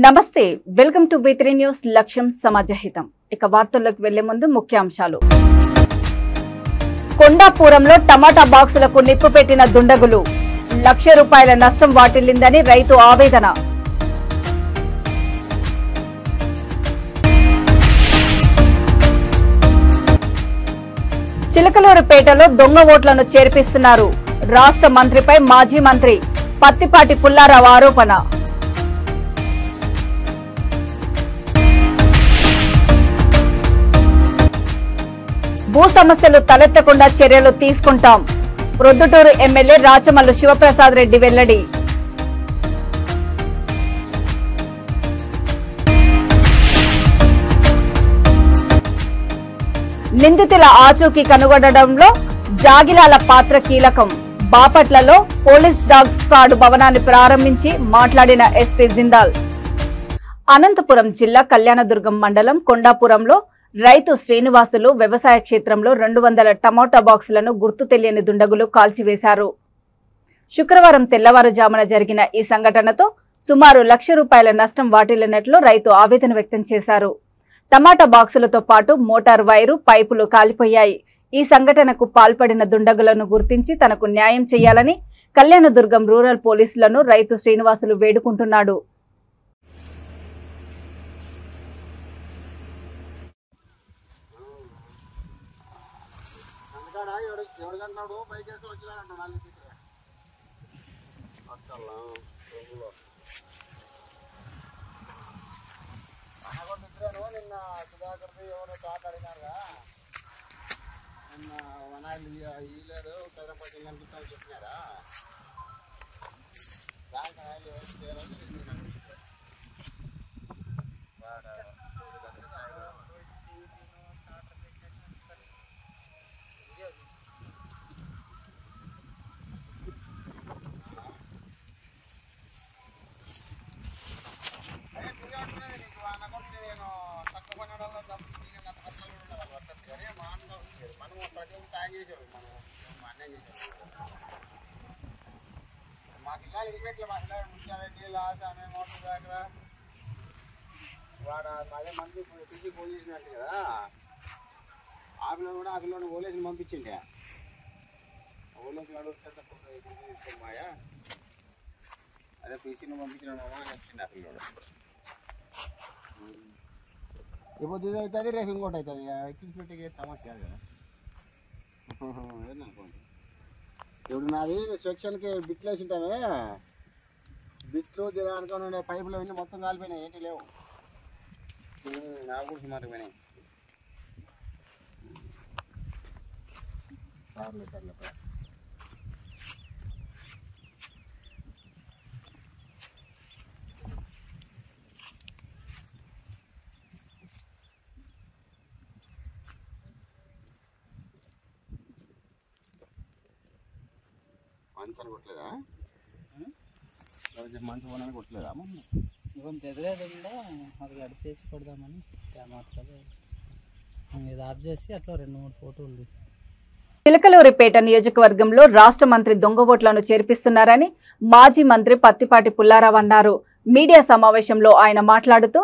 నమస్తే welcome to V3 news లక్ష్యం సమాజహితం ఇక వార్తల్లోకి వెళ్లే ముందు ముఖ్యాంశాలు కొండాపురంలో టమాటా బాక్సులకు నిప్పు పెట్టిన దుండగులు ₹1,00,000 నష్టం వాటిల్లిందని రైతు ఆవేదన చిలకలూరుపేటలో దొంగ ఓట్లను చేర్పిస్తున్నారు రాష్ట్ర మంత్రిపై మాజీ మంత్రి పత్తిపాటి పుల్లారావు ఆరోపణ భూ సమస్యలు తలెత్తకుండా చర్యలు తీసుకుంటాం ప్రొద్దుటూరు ఎమ్మెల్యే రాచమల్లు శివప్రసాద్ రెడ్డి వెల్లడి నిందితుల ఆచూకీ కనుగొనడంలో జాగిలాల పాత్ర కీలకం బాపట్లలో పోలీస్ డాగ్ స్క్వాడ్ భవనాన్ని ప్రారంభించి మాట్లాడిన ఎస్పీ జిందాల్ అనంతపురం జిల్లా కళ్యాణదుర్గం మండలం కొండాపురంలో రైతు శ్రీనివాసులు వ్యవసాయ క్షేత్రంలో 200 టమాటా బాక్సులను గుర్తు తెలియని దుండగులు కాల్చివేశారు. శుక్రవారం తెల్లవారుజామున జరిగిన ఈ సంఘటనతో సుమారు ₹1,00,000 నష్టం వాటిల్లినట్లు రైతు ఆవేదన వ్యక్తం చేశారు. టమాటా బాక్సులతో పాటు మోటార్ వైరు పైపులు కాలిపోయాయి. ఈ సంఘటనకు పాల్పడిన దుండగులను గుర్తించి తనకు న్యాయం చేయాలని కళ్యాణదుర్గం రూరల్ పోలీసులను రైతు శ్రీనివాసులు వేడుకుంటున్నాడు. నిన్న సుధాకర్ది ఎవరు తాత అడిగినారుగా నిన్న వనాయిలు ఇయ్యలేదు కైరంపట్టి కనిపిస్తామని చెప్పినారా దానికి ఆయిల్ మా పిల్లలు ఇడిపెట్ల మా పిల్లలు ముఖ్యమంత్రి లాస్ ఆమె మోటార్ దగ్గర వాడు అదే మంది పిలిచి ఫోన్ చేసినట్టు కదా ఆ పిల్లలు కూడా ఆ పిల్లలు ఓలేసిని పంపించిండే ఓలేసి అడుగుతా తీసుకొని మాయా అదే పీసీని పంపించినామా అని వచ్చింది ఆ పిల్లడు ఇప్పుడు ఇది అవుతుంది రేపు ఇంకోటి అవుతుంది ఎక్కించి తమాషా కదా ఏందనుకోండి ఇప్పుడు నాది సెక్షన్కి బిట్లు వేసి ఉంటామే బిట్లు దినానుకొని ఉండే పైపులో వెళ్ళి మొత్తం కాలిపోయినాయి ఏంటి లేవు నాకు కూడా సుమారు పోయినాయి లీటర్లు మంచాన్ని కొట్టలేదా మంచి పోనాన్ని కొట్టలేదా కొంచెం ఎదురేదిండా అది అడిచేసి కొడదామని మాట్లాడే ఇది ఆఫ్ చేసి అట్లా 2-3 ఫోటోలు. చిలకలూరిపేట నియోజకవర్గంలో రాష్ట్ర మంత్రి దొంగ ఓట్లను చేర్పిస్తున్నారని మాజీ మంత్రి పత్తిపాటి పుల్లారావు అన్నారు. మీడియా సమావేశంలో ఆయన మాట్లాడుతూ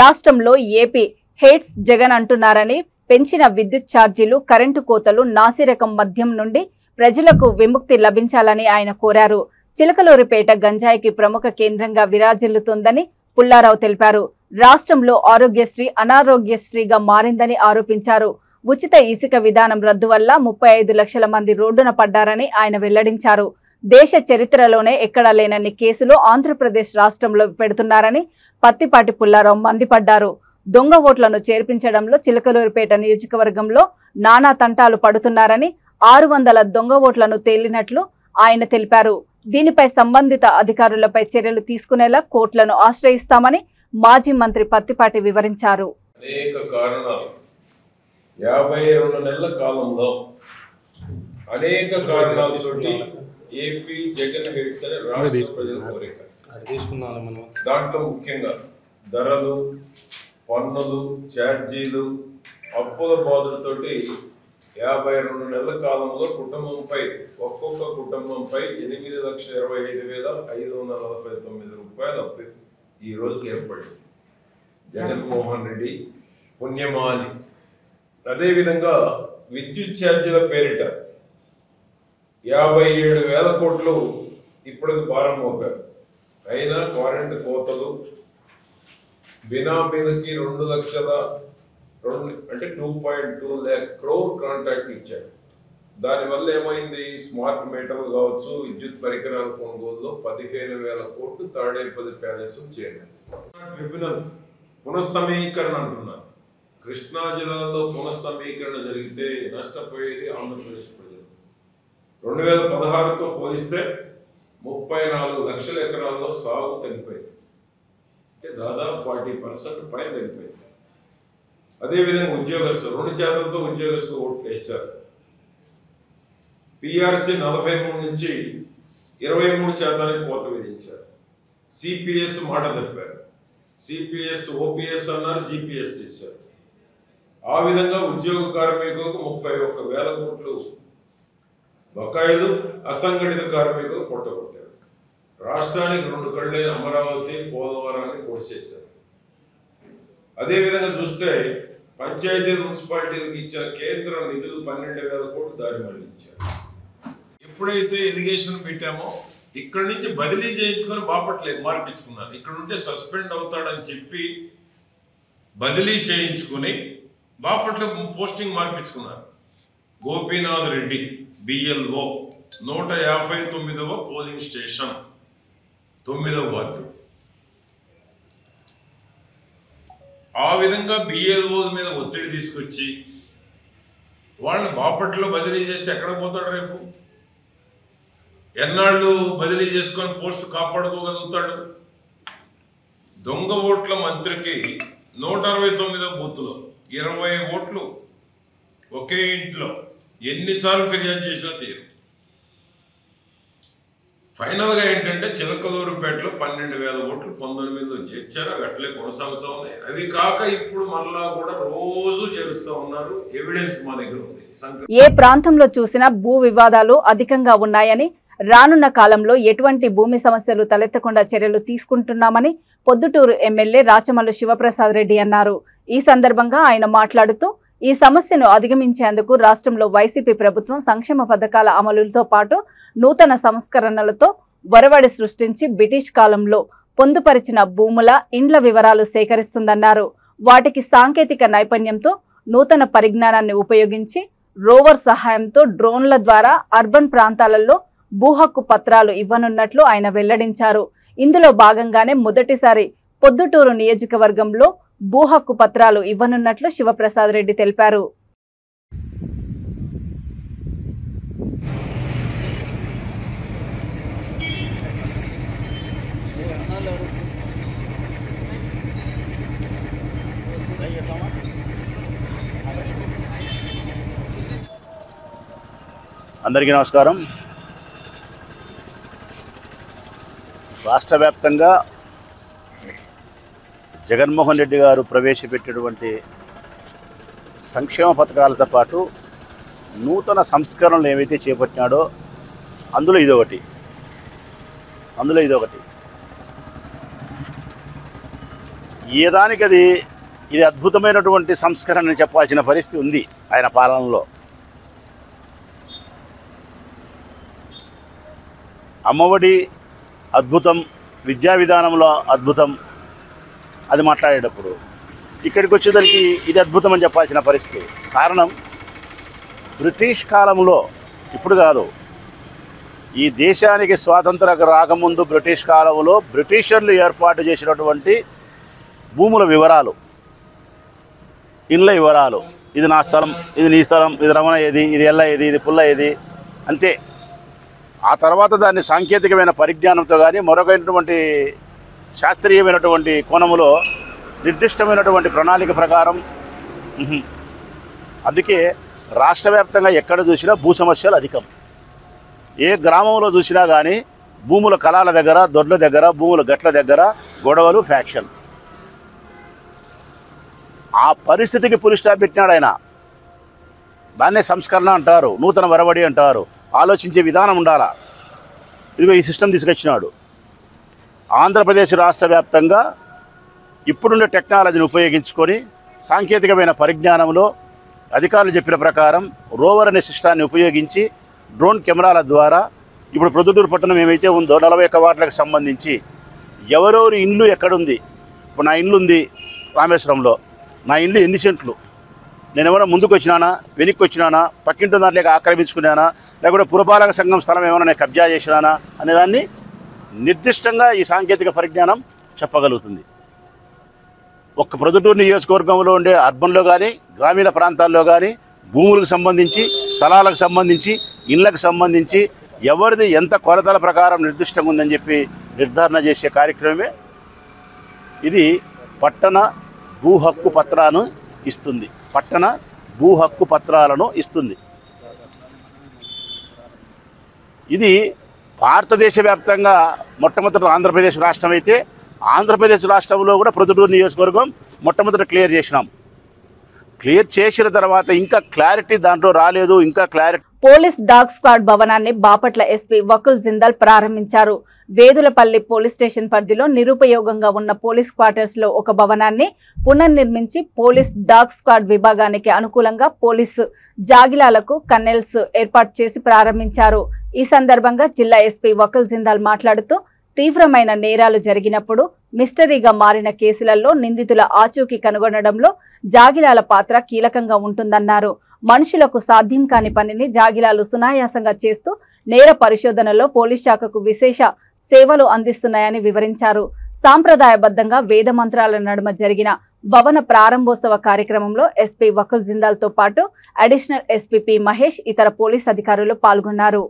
రాష్ట్రంలో ఏపీ హేట్స్ జగన్ అంటున్నారని పెంచిన విద్యుత్ ఛార్జీలు కరెంటు కోతలు నాసిరకం మద్యం నుండి ప్రజలకు విముక్తి లభించాలని ఆయన కోరారు. చిలకలూరిపేట గంజాయికి ప్రముఖ కేంద్రంగా విరాజిల్లుతోందని పుల్లారావు తెలిపారు. రాష్ట్రంలో ఆరోగ్యశ్రీ అనారోగ్యశ్రీగా మారిందని ఆరోపించారు. ఉచిత ఇసుక విధానం రద్దు వల్ల 35 లక్షల మంది రోడ్డున పడ్డారని ఆయన వెల్లడించారు. దేశ చరిత్రలోనే ఎక్కడా లేనన్ని కేసులు ఆంధ్రప్రదేశ్ రాష్ట్రంలో పెడుతున్నారని పత్తిపాటి పుల్లారావు మండిపడ్డారు. దొంగ ఓట్లను చేర్పించడంలో చిలకలూరిపేట నియోజకవర్గంలో నానా తంటాలు పడుతున్నారని 600 దొంగ ఓట్లను తేలినట్లు ఆయన తెలిపారు. దీనిపై సంబంధిత అధికారులపై చర్యలు తీసుకునేలా కోర్టులను ఆశ్రయిస్తామని మాజీ మంత్రి పత్తిపాటి వివరించారు. అనేక కారణాలు 52 నెలల కాలంలో అనేక కారణాలతోటి ఏపీ జగన్ హెడ్స్ అనే రాష్ట్ర ప్రజల కోరిక దాంట్లో ముఖ్యంగా ధరలు పన్నులు ఛార్జీలు అప్పుల బాధలతోటి 52 నెలల కాలంలో కుటుంబంపై ఒక్కొక్క కుటుంబంపై 8,25,549 రూపాయలు అప్పు ఈ రోజుకి ఏర్పడింది. జగన్మోహన్ రెడ్డి పుణ్యమాని. అదేవిధంగా విద్యుత్ ఛార్జీల పేరిట 57,000 కోట్లు ఇప్పటికి భారం మోపారు. అయినా కరెంట్ కోతలు బినామీలకి 2.2 lakh crore కాంట్రాక్ట్ ఇచ్చారు. దానివల్ల ఏమైంది? స్మార్ట్ మీటర్లు కావచ్చు, విద్యుత్ పరికరాల కొనుగోలులో 15,000 కోట్లు తాడేపల్లి ప్యాలెస్ చేరినాయి. ట్రిబ్యునల్ పునఃసమీకరణ అంటున్నారు. కృష్ణా జిల్లాలో పునఃసమీకరణ జరిగితే నష్టపోయేది ఆంధ్రప్రదేశ్ ప్రజలు. 2016తో పోలిస్తే 34 లక్షల ఎకరాల్లో సాగు తగ్గిపోయింది. అంటే దాదాపు 40% పైన తగ్గిపోయింది. అదేవిధంగా ఉద్యోగస్తులు 2% ఉద్యోగస్తులు ఓట్లు వేశారు. పిఆర్సీ 43 నుంచి 23% కోత విధించారు. సిపిఎస్ మాట తప్పారు. సిపిఎస్ ఓపీఎస్ అన్నారు, జిపిఎస్ చేశారు. ఆ విధంగా ఉద్యోగ కార్మికులకు 31,000 కోట్లు బకాయిలు, అసంఘటిత కార్మికులు కొట్టగొట్టారు. రాష్ట్రానికి 2 కళ్ళైన అమరావతి, పోలవరాన్ని పొడిచేశారు. అదేవిధంగా చూస్తే పంచాయతీ మున్సిపాలిటీలకు ఇచ్చిన కేంద్ర నిధులు 12,000 కోట్లు దారి మళ్లించారు. ఎప్పుడైతే ఎలిగేషన్ పెట్టామో ఇక్కడి నుంచి బదిలీ చేయించుకొని బాపట్లేదు మార్పించుకున్నారు. ఇక్కడ ఉంటే సస్పెండ్ అవుతాడని చెప్పి బదిలీ చేయించుకుని బాపట్ల పోస్టింగ్ మార్పించుకున్నారు. గోపీనాథ్ రెడ్డి బిఎల్ఓ 159వ పోలింగ్ స్టేషన్ 9వ వార్డు. ఆ విధంగా బిఎల్ఓ మీద ఒత్తిడి తీసుకొచ్చి వాళ్ళని బాపట్లో బదిలీ చేస్తే ఎక్కడ పోతాడు? రేపు ఎన్నాళ్ళు బదిలీ చేసుకొని పోస్ట్ కాపాడుకోగలుగుతాడు? దొంగ ఓట్ల మంత్రికి 169వ బూత్లో 20 ఓట్లు ఒకే ఇంట్లో ఎన్నిసార్లు ఫిర్యాదు చేసినా తీరు. ఫైనల్గా ఏంటంటే చిలకలూరుపేటలో 12,000 ఓట్లు 19లో చేర్చారు. అవి అట్లే కొనసాగుతూ ఉన్నాయి. అవి కాక ఇప్పుడు మళ్ళా కూడా రోజు చేరుస్తూ ఉన్నారు. ఎవిడెన్స్ మా దగ్గర ఉంది. ఏ ప్రాంతంలో చూసినా భూ వివాదాలు అధికంగా ఉన్నాయని, రానున్న కాలంలో ఎటువంటి భూమి సమస్యలు తలెత్తకుండా చర్యలు తీసుకుంటున్నామని పొద్దుటూరు ఎమ్మెల్యే రాచమల్లు శివప్రసాద్ రెడ్డి అన్నారు. ఈ సందర్భంగా ఆయన మాట్లాడుతూ ఈ సమస్యను అధిగమించేందుకు రాష్ట్రంలో వైసీపీ ప్రభుత్వం సంక్షేమ పథకాల అమలుతో పాటు నూతన సంస్కరణలతో వరవడి సృష్టించి బ్రిటిష్ కాలంలో పొందుపరిచిన భూముల, ఇండ్ల వివరాలు సేకరిస్తుందన్నారు. వాటికి సాంకేతిక నైపుణ్యంతో నూతన పరిజ్ఞానాన్ని ఉపయోగించి రోవర్ సహాయంతో డ్రోన్ల ద్వారా అర్బన్ ప్రాంతాలలో భూ హక్కు పత్రాలు ఇవ్వనున్నట్లు ఆయన వెల్లడించారు. ఇందులో భాగంగానే మొదటిసారి పొద్దుటూరు నియోజకవర్గంలో భూ హక్కు పత్రాలు ఇవ్వనున్నట్లు శివప్రసాద్ రెడ్డి తెలిపారు. అందరికీ నమస్కారం. రాష్ట్ర వ్యాప్తంగా జగన్మోహన్ రెడ్డి గారు ప్రవేశపెట్టినటువంటి సంక్షేమ పథకాలతో పాటు నూతన సంస్కరణలు ఏవైతే చేపట్టినాడో అందులో ఇదొకటి. ఏదానికి ఇది అద్భుతమైనటువంటి సంస్కరణ చెప్పాల్సిన పరిస్థితి ఉంది ఆయన పాలనలో. అమ్మఒడి అద్భుతం, విద్యా విధానంలో అద్భుతం అది మాట్లాడేటప్పుడు, ఇక్కడికి వచ్చేసరికి ఇది అద్భుతం అని చెప్పాల్సిన పరిస్థితి. కారణం బ్రిటిష్ కాలంలో, ఇప్పుడు కాదు, ఈ దేశానికి స్వాతంత్రం రాకముందు బ్రిటిష్ కాలంలో బ్రిటిషర్లు ఏర్పాటు చేసినటువంటి భూముల వివరాలు, ఇండ్ల వివరాలు, ఇది నా స్థలం, ఇది నీ స్థలం, ఇది రమణ ఏది, ఇది ఎల్ల ఏది, ఇది పుల్ల ఏది, అంతే. ఆ తర్వాత దాన్ని సాంకేతికమైన పరిజ్ఞానంతో కానీ మరొకటువంటి శాస్త్రీయమైనటువంటి కోణములో నిర్దిష్టమైనటువంటి ప్రణాళిక ప్రకారం. అందుకే రాష్ట్ర వ్యాప్తంగా ఎక్కడ చూసినా భూ సమస్యలు అధికం. ఏ గ్రామంలో చూసినా కానీ భూముల కళాల దగ్గర, దొడ్ల దగ్గర, భూముల గట్ల దగ్గర గొడవలు, ఫ్యాక్షన్. ఆ పరిస్థితికి పులి స్టాప్ పెట్టినాడు ఆయన. దాన్నే సంస్కరణ అంటారు, నూతన వరవడి అంటారు. ఆలోచించే విధానం ఉండాలా. ఇదిగో ఈ సిస్టమ్ తీసుకొచ్చినాడు. ఆంధ్రప్రదేశ్ రాష్ట్ర వ్యాప్తంగా ఇప్పుడున్న టెక్నాలజీని ఉపయోగించుకొని సాంకేతికమైన పరిజ్ఞానంలో అధికారులు చెప్పిన ప్రకారం రోవర్ అనే సిస్టాన్ని ఉపయోగించి డ్రోన్ కెమెరాల ద్వారా ఇప్పుడు ప్రొద్దుటూరు పట్టణం ఏమైతే ఉందో 41 వార్డులకు సంబంధించి ఎవరెవరి ఇండ్లు ఎక్కడుంది, ఇప్పుడు నా ఇల్లు ఉంది రామేశ్వరంలో, నా ఇల్లు ఎన్ని సెంట్లు, నేను ఏమైనా ముందుకు వచ్చినానా, వెనక్కి వచ్చినానా, పక్కింటి దాంట్లోకి ఆక్రమించుకున్నానా, లేకపోతే పురపాలక సంఘం స్థలం ఏమైనా నేను కబ్జా చేసినానా అనేదాన్ని నిర్దిష్టంగా ఈ సాంకేతిక పరిజ్ఞానం చెప్పగలుగుతుంది. ఒక్క ప్రొద్దుటూరు నియోజకవర్గంలో ఉండే అర్బన్లో కానీ గ్రామీణ ప్రాంతాల్లో కానీ భూములకు సంబంధించి, స్థలాలకు సంబంధించి, ఇళ్లకు సంబంధించి ఎవరిది ఎంత కొలతల ప్రకారం నిర్దిష్టంగా ఉందని చెప్పి నిర్ధారణ చేసే కార్యక్రమమే ఇది. పట్టణ భూ హక్కు పత్రాలను ఇస్తుంది, పట్టణ భూ హక్కు పత్రాలను ఇస్తుంది. ఇది భారతదేశ వ్యాప్తంగా మొట్టమొదటి ఆంధ్రప్రదేశ్ రాష్ట్రం అయితే, ఆంధ్రప్రదేశ్ రాష్ట్రంలో కూడా ప్రొద్దుటూరు నియోజకవర్గం మొట్టమొదట క్లియర్ చేసినాం. క్లియర్ చేసిన తర్వాత ఇంకా క్లారిటీ దాంట్లో రాలేదు, ఇంకా క్లారిటీ. పోలీస్ డాగ్ స్క్వాడ్ భవనాన్ని బాపట్ల ఎస్పీ వకుల్ జిందాల్ ప్రారంభించారు. వేదులపల్లి పోలీస్ స్టేషన్ పరిధిలో నిరుపయోగంగా ఉన్న పోలీస్ క్వార్టర్స్ లో ఒక భవనాన్ని పునర్నిర్మించి పోలీస్ డాగ్ స్క్వాడ్ విభాగానికి అనుకూలంగా పోలీసు జాగిలాలకు కన్నెల్స్ ఏర్పాటు చేసి ప్రారంభించారు. ఈ సందర్భంగా జిల్లా ఎస్పీ వకుల్ జిందాల్ మాట్లాడుతూ తీవ్రమైన నేరాలు జరిగినప్పుడు మిస్టరీగా మారిన కేసులలో నిందితుల ఆచూకీ కనుగొనడంలో జాగిలాల పాత్ర కీలకంగా ఉంటుందన్నారు. మనుషులకు సాధ్యం కాని పనిని జాగిలాలు సునాయాసంగా చేస్తూ నేర పరిశోధనలో పోలీస్ శాఖకు విశేష సేవలు అందిస్తున్నాయని వివరించారు. సాంప్రదాయబద్ధంగా వేద మంత్రాల నడుమ జరిగిన భవన ప్రారంభోత్సవ కార్యక్రమంలో ఎస్పీ వకుల్ జిందాల్ తో పాటు అడిషనల్ ఎస్పీ పి మహేష్, ఇతర పోలీస్ అధికారులు పాల్గొన్నారు.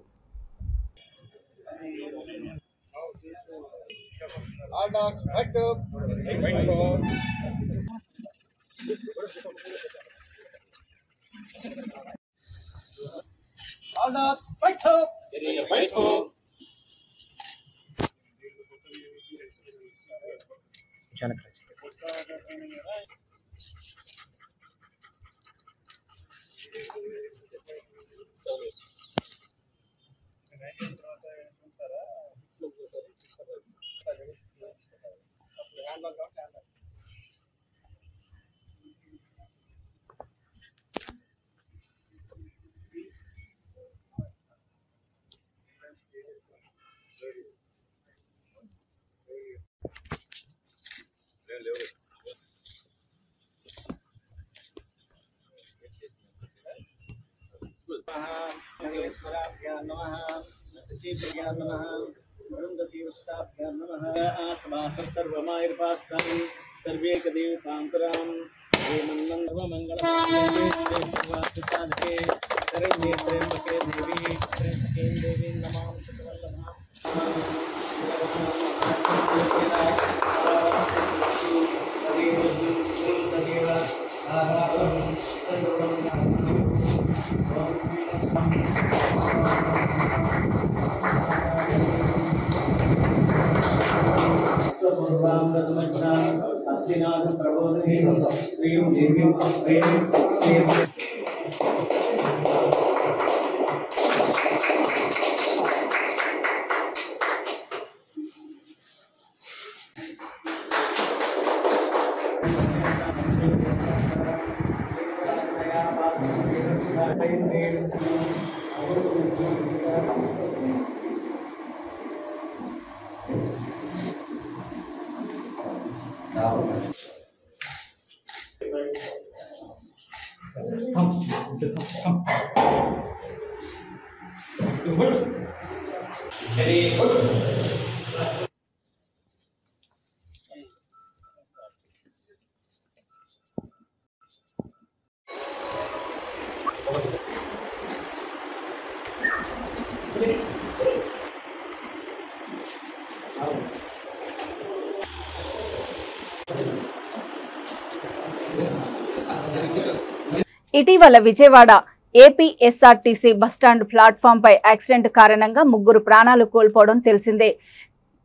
ఇటీవల విజయవాడ ఏపీఎస్ఆర్టీసీ బస్టాండ్ ప్లాట్ఫామ్ పై యాక్సిడెంట్ కారణంగా 3 ప్రాణాలు కోల్పోవడం తెలిసిందే.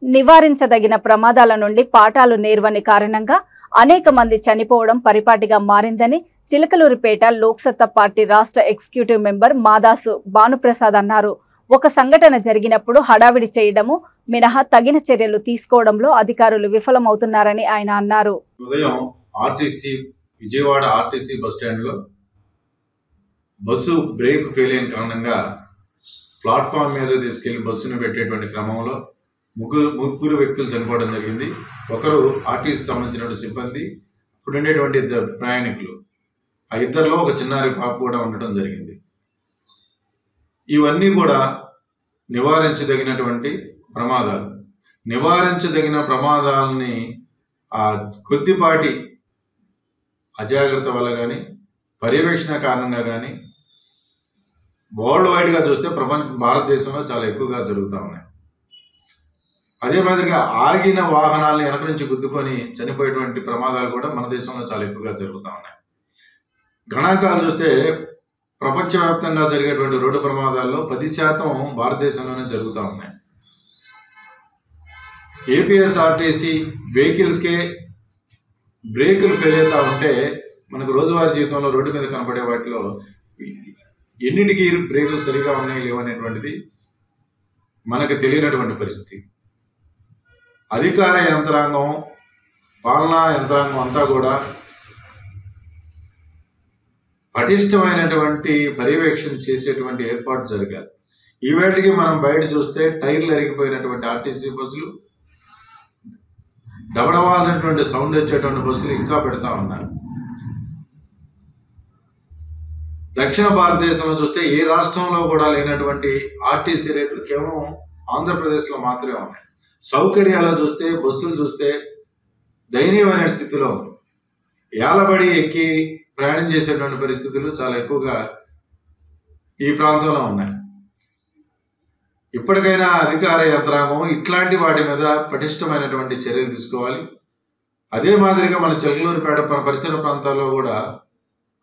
నివారించదగిన ప్రమాదాల నుండి పాఠాలు నేర్వని కారణంగా అనేక మంది చనిపోవడం పరిపాటిగా మారిందని చిలకలూరిపేట లోక్సత్తా పార్టీ రాష్ట్ర ఎగ్జిక్యూటివ్ మెంబర్ మాదాసు భానుప్రసాద్ అన్నారు. ఒక సంఘటన జరిగినప్పుడు హడావిడి చేయడము మినహా తగిన చర్యలు తీసుకోవడంలో అధికారులు విఫలమవుతున్నారని ఆయన అన్నారు. ఉదయం విజయవాడ ఆర్టీసీ బస్టాండ్లో బస్సు బ్రేక్ ఫెయిల్ అయిన కారణంగా ప్లాట్ఫామ్ మీద తీసుకెళ్లి బస్సును పెట్టేటువంటి క్రమంలో ముగ్గురు వ్యక్తులు చనిపోవడం జరిగింది. ఒకరు ఆర్టీసీ సంబంధించిన సిబ్బంది, ఇప్పుడు ఉండేటువంటి 2 ప్రయాణికులు. ఆ ఇద్దరిలో ఒక చిన్నారి పాప కూడా ఉండటం జరిగింది. ఇవన్నీ కూడా నివారించదగినటువంటి ప్రమాదాలు. నివారించదగిన ప్రమాదాలని ఆ కొద్దిపాటి అజాగ్రత్త వల్ల కానీ, పర్యవేక్షణ కారణంగా కానీ వరల్డ్ వైడ్గా చూస్తే భారతదేశంలో చాలా ఎక్కువగా జరుగుతూ ఉన్నాయి. అదే మాదిరిగా ఆగిన వాహనాలను వెనక నుంచి గుద్దుకొని చనిపోయేటువంటి ప్రమాదాలు కూడా మన దేశంలో చాలా ఎక్కువగా జరుగుతూ ఉన్నాయి. గణాంకాలు చూస్తే ప్రపంచవ్యాప్తంగా జరిగేటువంటి రోడ్డు ప్రమాదాల్లో 10% భారతదేశంలోనే జరుగుతూ ఉన్నాయి. ఏపీఎస్ఆర్టీసీ వెహికల్స్కే బ్రేకులు ఫెయిల్ అవుతూ ఉంటే మనకు రోజువారీ జీవితంలో రోడ్డు మీద కనపడే వాటిలో ఎన్నింటికి బ్రేకులు సరిగా ఉన్నాయి లేవనేటువంటిది మనకు తెలియనటువంటి పరిస్థితి. అధికార యంత్రాంగం, పాలనా యంత్రాంగం అంతా కూడా పటిష్టమైనటువంటి పర్యవేక్షణ చేసేటువంటి ఏర్పాటు జరగాలి. ఈవేళకి మనం బయట చూస్తే టైర్లు అరిగిపోయినటువంటి ఆర్టీసీ బస్సులు, డబడవాలనేటువంటి సౌండ్ వచ్చేటువంటి బస్సులు ఇంకా పెడతా ఉన్నారు. దక్షిణ భారతదేశంలో చూస్తే ఏ రాష్ట్రంలో కూడా లేనటువంటి ఆర్టీసీ రేట్లు కేవలం ఆంధ్రప్రదేశ్లో మాత్రమే ఉన్నాయి. సౌకర్యాలు చూస్తే, బస్సులు చూస్తే దయనీయమైన స్థితిలో ఏలబడి ఎక్కి ప్రయాణం చేసేటువంటి పరిస్థితులు చాలా ఎక్కువగా ఈ ప్రాంతంలో ఉన్నాయి. ఇప్పటికైనా అధికార యంత్రాంగం ఇట్లాంటి వాటి మీద పటిష్టమైనటువంటి చర్యలు తీసుకోవాలి. అదే మాదిరిగా మన చిలకలూరుపేట పరిసర ప్రాంతాల్లో కూడా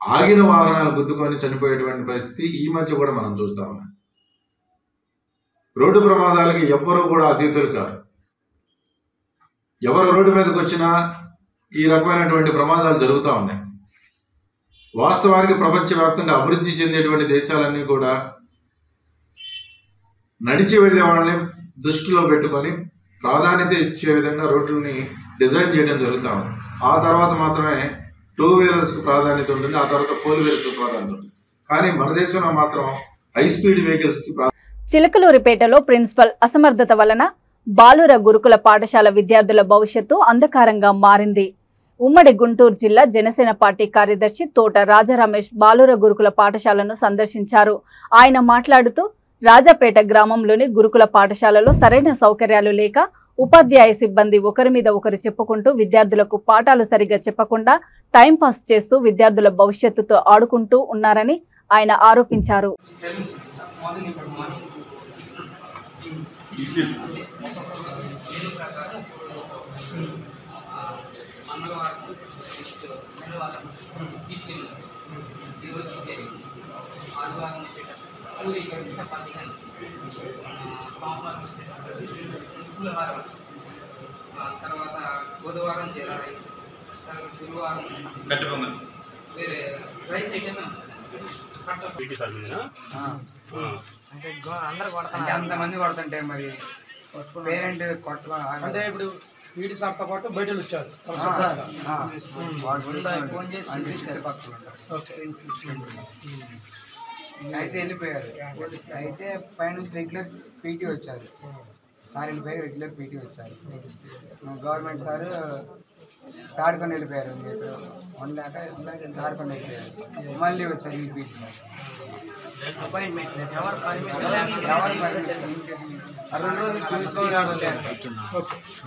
ఆగిన వాహనాలు గుద్దుకొని చనిపోయేటువంటి పరిస్థితి ఈ మధ్య కూడా మనం చూస్తా ఉన్నాం. రోడ్డు ప్రమాదాలకి ఎవ్వరూ కూడా అతీతులు కాదు. ఎవరు రోడ్డు మీదకి వచ్చినా ఈ రకమైనటువంటి ప్రమాదాలు జరుగుతూ ఉన్నాయి. వాస్తవానికి ప్రపంచవ్యాప్తంగా అభివృద్ధి చెందేటువంటి దేశాలన్నీ కూడా నడిచి వెళ్లే వాళ్ళని దృష్టిలో పెట్టుకొని ప్రాధాన్యత ఇచ్చే విధంగా రోడ్లని డిజైన్ చేయడం జరుగుతూ ఉంది. ఆ తర్వాత మాత్రమే 2 వీలర్స్కి ప్రాధాన్యత ఉంటుంది, ఆ తర్వాత 4 వీలర్స్కి ప్రాధాన్యత ఉంటుంది. కానీ మన దేశంలో మాత్రం హై స్పీడ్ వెహికల్స్కి. చిలకలూరిపేటలో ప్రిన్సిపల్ అసమర్థత వలన బాలుర గురుకుల పాఠశాల విద్యార్థుల భవిష్యత్తు అంధకారంగా మారింది. ఉమ్మడి గుంటూరు జిల్లా జనసేన పార్టీ కార్యదర్శి తోట రాజారమేష్ బాలుర గురుకుల పాఠశాలను సందర్శించారు. ఆయన మాట్లాడుతూ రాజాపేట గ్రామంలోని గురుకుల పాఠశాలలో సరైన సౌకర్యాలు లేక ఉపాధ్యాయ సిబ్బంది ఒకరి మీద ఒకరు చెప్పుకుంటూ విద్యార్థులకు పాఠాలు సరిగా చెప్పకుండా టైంపాస్ చేస్తూ విద్యార్థుల భవిష్యత్తుతో ఆడుకుంటూ ఉన్నారని ఆయన ఆరోపించారు. తర్వాత బుధవారం జీరా రైస్, తర్వాత గురువారం వేరే రైస్ ఐటమ్ అందరు కొడతారు. అంతమంది కొడుతుంటే మరి పేరెంట్ కొట్ట అంటే ఇప్పుడు వీడి సార్తో పాటు బయట వచ్చారు ఫోన్ చేసి అయితే వెళ్ళిపోయారు. అయితే పైనుంచి రెగ్యులర్ పీటీ వచ్చారు, సార్ వెళ్ళిపోయి రెగ్యులర్ పీటీ వచ్చారు. గవర్నమెంట్ సార్ తాడుకొని వెళ్ళిపోయారు, ఉండలేక తాడుకొని వెళ్ళిపోయారు. మళ్ళీ వచ్చారు ఈ పీటీ సార్. అపాయింట్మెంట్ 2 రోజులు చూసుకోవడం లేదు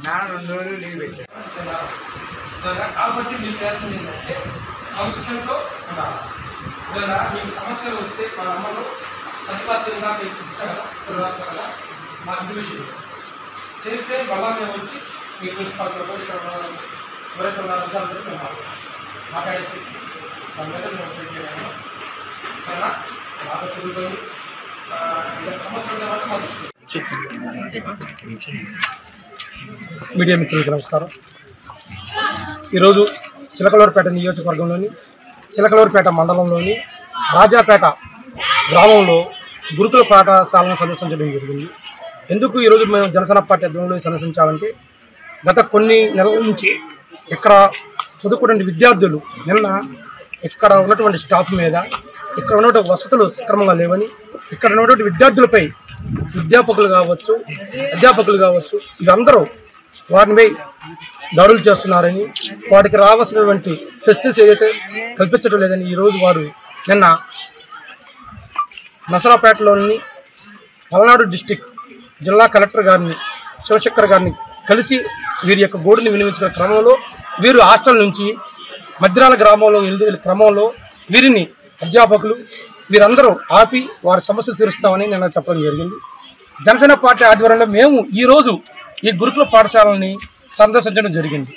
మేడం, 2 రోజులు లీవ్ పెట్టారు. కాబట్టి మీరు చేయాల్సింది ఏంటంటే భవిష్యత్తులో మీకు సమస్యలు వస్తే మా అమ్మలో ఫస్ట్ క్లాస్ ఇచ్చారు మా ఇండివిజువల్ చేస్తే మళ్ళా మేము వచ్చి మీ ప్రిన్సిపాల్తో ఎవరైతే ఉన్నారో మేము మాకు చేసి దాని మీద మేము చేయలేము. చాలా బాగా చదువుకొని సమస్యల తర్వాత మాకు మీడియా మిత్రులకు నమస్కారం. ఈరోజు చిలకలూరుపేట నియోజకవర్గంలోని చిలకలూరుపేట మండలంలోని రాజాపేట గ్రామంలో గురుకుల పాఠశాలను సందర్శించడం జరిగింది. ఎందుకు ఈరోజు మేము జనసేన పార్టీ ఆధ్వర్యంలో సందర్శించామంటే గత కొన్ని నెలల నుంచి ఇక్కడ చదువుకునే విద్యార్థులు నిన్న ఇక్కడ ఉన్నటువంటి స్టాఫ్ మీద ఇక్కడ ఉన్నటువంటి వసతులు సక్రమంగా లేవని ఇక్కడ ఉన్నటువంటి విద్యార్థులపై అధ్యాపకులు కావచ్చు వీరందరూ వారిపై దాడులు చేస్తున్నారని వాటికి రావాల్సినటువంటి ఫెసిలిటీస్ ఏదైతే కల్పించడం లేదని ఈరోజు వారు నిన్న నసరాపేటలోని పల్నాడు డిస్టిక్ జిల్లా కలెక్టర్ గారిని శివశంకర్ గారిని కలిసి వీరి యొక్క గోడుని వినియోగించిన క్రమంలో వీరు హాస్టల్ నుంచి మద్రాల గ్రామంలో వెళ్ళే క్రమంలో వీరిని అధ్యాపకులు వీరందరూ ఆపి వారి సమస్యలు తీరుస్తామని నిన్న చెప్పడం జరిగింది. జనసేన పార్టీ ఆధ్వర్యంలో మేము ఈరోజు ఈ గురుకుల పాఠశాలని సందర్శించడం జరిగింది.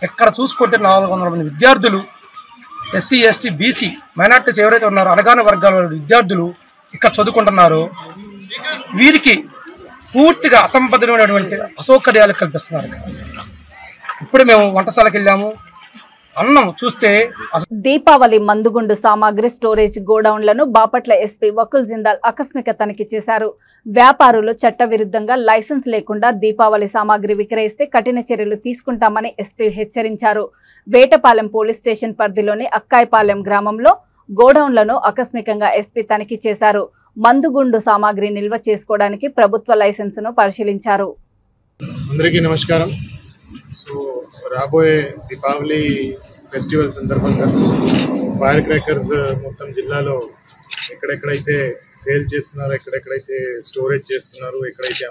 ఎక్కడ చూసుకుంటే 400 మంది విద్యార్థులు ఎస్సీ ఎస్టీ బీసీ మైనార్టీస్ ఎవరైతే ఉన్నారో అణగారిన వర్గాల విద్యార్థులు ఇక్కడ చదువుకుంటున్నారో వీరికి పూర్తిగా అసంబద్ధమైనటువంటి అసౌకర్యాలు కల్పిస్తున్నారు. ఇప్పుడే మేము వంటశాలకు వెళ్ళాము, అన్నం చూస్తే దీపావళి మందుగుండు సామాగ్రి స్టోరేజ్ గోడౌన్లను బాపట్ల ఎస్పీ వకుల్ జిందాల్ ఆకస్మిక తనిఖీ చేశారు. వ్యాపారులు చట్టవిరుద్ధంగా లైసెన్స్ లేకుండా దీపావళి సామాగ్రి విక్రయిస్తే కఠిన చర్యలు తీసుకుంటామని ఎస్పీ హెచ్చరించారు. వేటపాలెం పోలీస్ స్టేషన్ పరిధిలోని అక్కాయిపాలెం గ్రామంలో గోడౌన్లను ఆకస్మికంగా ఎస్పీ తనిఖీ చేశారు. మందుగుండు సామాగ్రి నిల్వ చేసుకోవడానికి ప్రభుత్వ లైసెన్సును పరిశీలించారు. అందరికీ నమస్కారం. సో రాబోయే దీపావళి ఫెస్టివల్ సందర్భంగా ఫైర్ క్రాకర్స్ మొత్తం జిల్లాలో ఎక్కడెక్కడైతే సేల్ చేస్తున్నారో, ఎక్కడెక్కడైతే స్టోరేజ్ చేస్తున్నారో, ఎక్కడైతే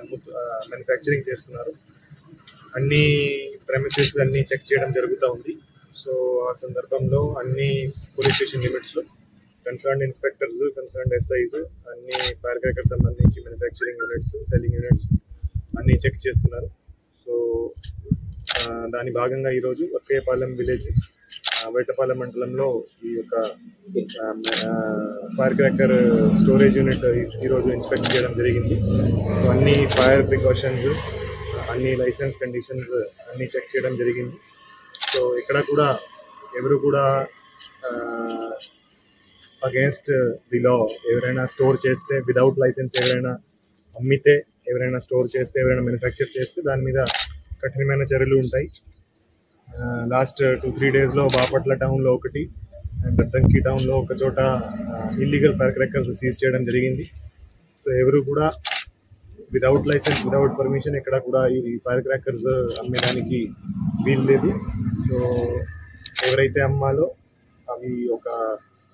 మ్యానుఫ్యాక్చరింగ్ చేస్తున్నారో అన్ని ప్రెమిసెస్ అన్ని చెక్ చేయడం జరుగుతూ ఉంది. సో ఆ సందర్భంలో అన్ని పోలీస్ స్టేషన్ లిమిట్స్లో కన్సర్న్ ఇన్స్పెక్టర్స్, కన్సర్న్ ఎస్ఐస్ అన్ని ఫైర్ క్రాకర్స్ సంబంధించి మ్యానుఫ్యాక్చరింగ్ యూనిట్స్, సెల్లింగ్ యూనిట్స్ అన్నీ చెక్ చేస్తున్నారు. సో దాని భాగంగా ఈరోజు అక్కాయిపాలెం విలేజ్ వేటపాలెం మండలంలో ఈ యొక్క ఫైర్ క్రాకర్ స్టోరేజ్ యూనిట్ ఈరోజు ఇన్స్పెక్ట్ చేయడం జరిగింది. సో అన్ని ఫైర్ ప్రికాషన్స్, అన్ని లైసెన్స్ కండిషన్స్ అన్నీ చెక్ చేయడం జరిగింది. సో ఇక్కడ కూడా ఎవరు కూడా అగేన్స్ట్ ది లా ఎవరైనా స్టోర్ చేస్తే విదౌట్ లైసెన్స్ ఎవరైనా అమ్మితే, ఎవరైనా స్టోర్ చేస్తే, ఎవరైనా మ్యానుఫ్యాక్చర్ చేస్తే దాని మీద కఠినమైన చర్యలు ఉంటాయి. లాస్ట్ 2-3 డేస్లో బాపట్ల టౌన్లో ఒకటి అండ్ దంకి టౌన్లో ఒక చోట ఇల్లీగల్ ఫైర్ క్రాకర్స్ సీజ్ చేయడం జరిగింది. సో ఎవరు కూడా విదౌట్ లైసెన్స్, విదౌట్ పర్మిషన్ ఎక్కడ కూడా ఈ ఫైర్ క్రాకర్స్ అమ్మేదానికి వీలు లేదు. సో ఎవరైతే అమ్మాలో అవి ఒక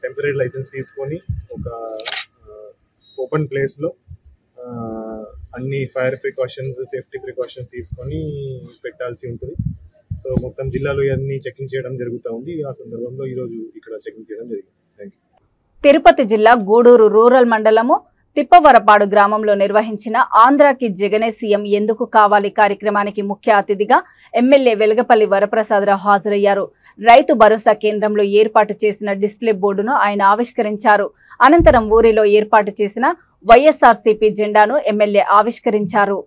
టెంపరీ లైసెన్స్ తీసుకొని ఒక ఓపెన్ ప్లేస్లో అన్ని ఫైర్ ప్రికాషన్స్, సేఫ్టీ ప్రికాషన్స్ తీసుకొని పెట్టాల్సి ఉంటుంది. సో మొత్తం జిల్లాలో ఇవన్నీ చెకింగ్ చేయడం జరుగుతూ ఉంది. ఆ సందర్భంలో ఈరోజు ఇక్కడ చెకింగ్ చేయడం జరిగింది. Thank you. తిరుపతి జిల్లా గూడూరు రూరల్ మండలము తిప్పవరపాడు గ్రామంలో నిర్వహించిన ఆంధ్రాకి జగనే సీఎం ఎందుకు కావాలి కార్యక్రమానికి ముఖ్య అతిథిగా ఎమ్మెల్యే వెలగపల్లి వరప్రసాదరావు హాజరయ్యారు. రైతు భరోసా కేంద్రంలో ఏర్పాటు చేసిన డిస్ప్లే బోర్డును ఆయన ఆవిష్కరించారు. అనంతరం ఊరిలో ఏర్పాటు చేసిన వైఎస్ఆర్సీపీ జెండాను ఎమ్మెల్యే ఆవిష్కరించారు.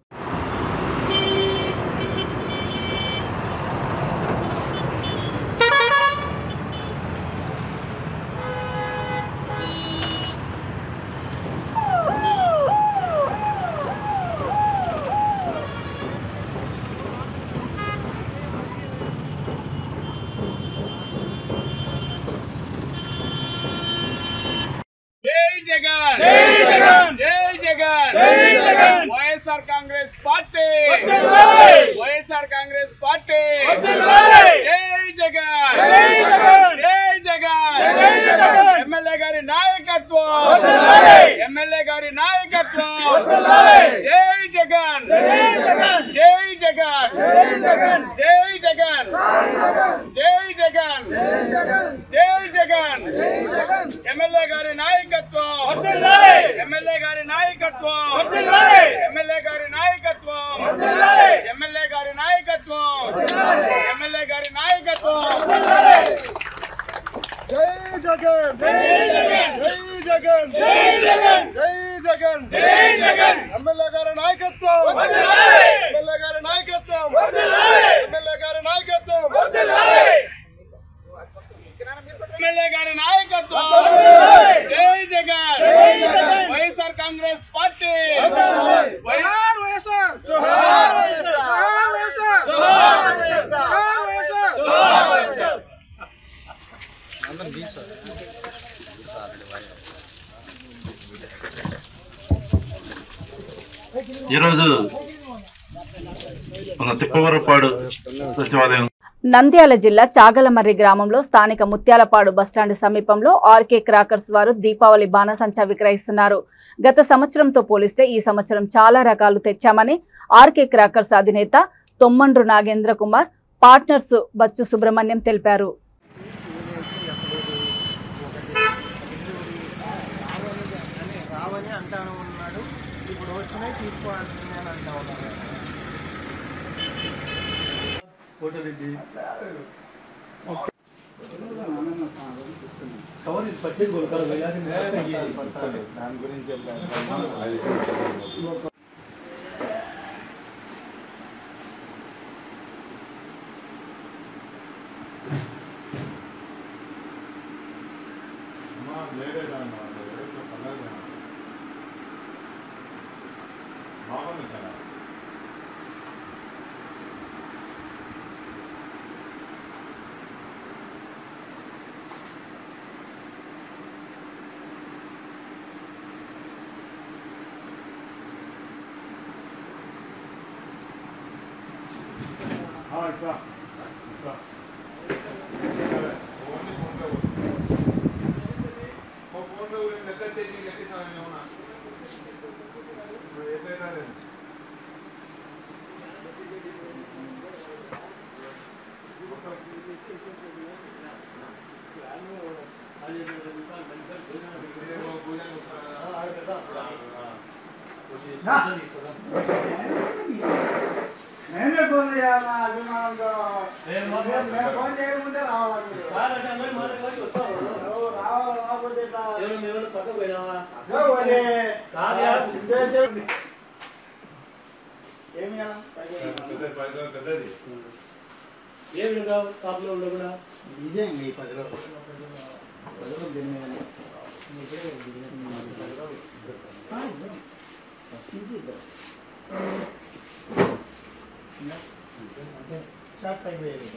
వైఎస్ఆర్ కాంగ్రెస్ పార్టీ, వైఎస్ఆర్ కాంగ్రెస్ పార్టీ, జై జగన్, జై జగన్, ఎమ్మెల్యే గారి నాయకత్వం, ఎమ్మెల్యే గారి నాయకత్వం, జై జగన్, జై జగన్, జై జగన్, జై జగన్, జై జగన్, ఎమ్మెల్యే గారి నాయకత్వం, ఎమ్మెల్యే గారి నాయకత్వం, ఎమ్మెల్యే గారి నాయకత్వం, ఎమ్మెల్యే గారి నాయకత్వం, ఎమ్మెల్యే గారి నాయకత్వం, జై జగన్, జై జగన్, జై జగన్, జై జగన్, జై జగన్, ఎమ్మెల్యే గారి నాయకత్వం, ఎమ్మెల్యే గారి నాయకత్వం, ఎమ్మెల్యే గారి నాయకత్వం, ఎమ్మెల్యే గారి నాయకత్వం, జై జగన్, వైఎస్ఆర్ కాంగ్రెస్ ఈరోజు మన తిప్పవరపాడు సచివాలయం నంద్యాల జిల్లా చాగలమర్రి గ్రామంలో స్థానిక ముత్యాలపాడు బస్టాండ్ సమీపంలో ఆర్కే క్రాకర్స్ వారు దీపావళి బాణసంచా విక్రయిస్తున్నారు. గత సంవత్సరంతో పోలిస్తే ఈ సంవత్సరం చాలా రకాలు తెచ్చామని ఆర్కే క్రాకర్స్ అధినేత తొమ్మండ్రు నాగేంద్ర కుమార్, పార్ట్నర్స్ బచ్చు సుబ్రహ్మణ్యం తెలిపారు. నేనే ఫోన్ చేయాలా అభిమానంతో ఫోన్ చేయకముందే రావాలి ఏమి కాపులో ఉండే కూడా ఇదే మీ 10 రూపాయలు 10 రూపాయలు షార్ట్ టైం వేయాలి.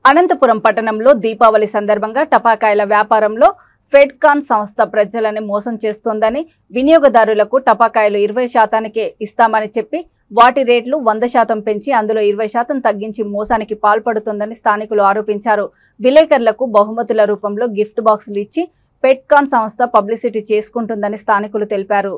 అనంతపురం పట్టణంలో దీపావళి సందర్భంగా టపాకాయల వ్యాపారంలో ఫెడ్కాన్ సంస్థ ప్రజలని మోసం చేస్తోందని, వినియోగదారులకు టపాకాయలు 20% ఇస్తామని చెప్పి వాటి రేట్లు 100% పెంచి అందులో 20% తగ్గించి మోసానికి పాల్పడుతోందని స్థానికులు ఆరోపించారు. విలేకరులకు బహుమతుల రూపంలో గిఫ్ట్ బాక్సులు ఇచ్చి ఫెడ్కాన్ సంస్థ పబ్లిసిటీ చేసుకుంటుందని స్థానికులు తెలిపారు.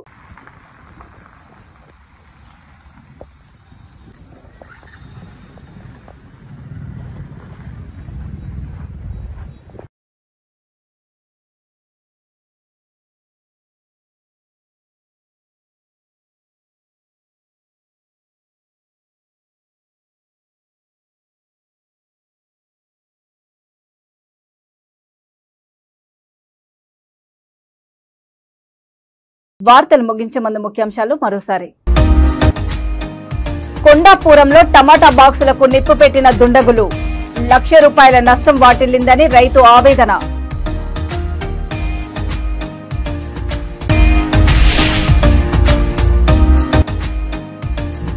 వార్తలు ముగించే ముందు ముఖ్యాంశాలు మరోసారి. కొండాపురంలో టమాటా బాక్సులకు నిప్పు పెట్టిన దుండగులు, ₹1,00,000 నష్టం వాటిల్లిందని రైతు ఆవేదన.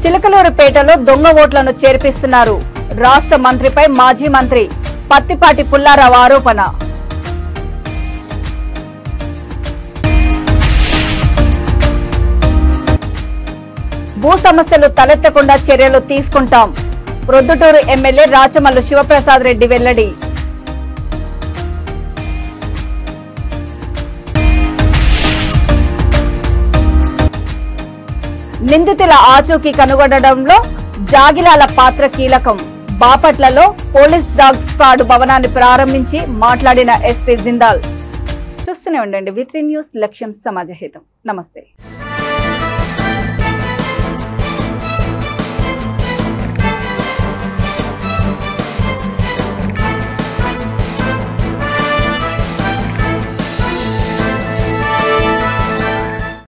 చిలకలూరుపేటలో దొంగ ఓట్లను చేర్పిస్తున్నారు. రాష్ట్ర మంత్రిపై మాజీ మంత్రి పత్తిపాటి పుల్లారావు ఆరోపణ. భూ సమస్యలు తలెత్తకుండా చర్యలు తీసుకుంటాం. ప్రొద్దుటూరు ఎమ్మెల్యే రాచమల్లు శివప్రసాద్ రెడ్డి వెల్లడి. నిందితుల ఆచూకీ కనుగొనడంలో జాగిలాల పాత్ర కీలకం. బాపట్లలో పోలీస్ డాగ్ స్క్వాడ్ భవనాన్ని ప్రారంభించి మాట్లాడిన ఎస్పీ జిందాల్. చూస్తూనే ఉండండి V3 న్యూస్, లక్ష్యం సమాజహితం. నమస్తే.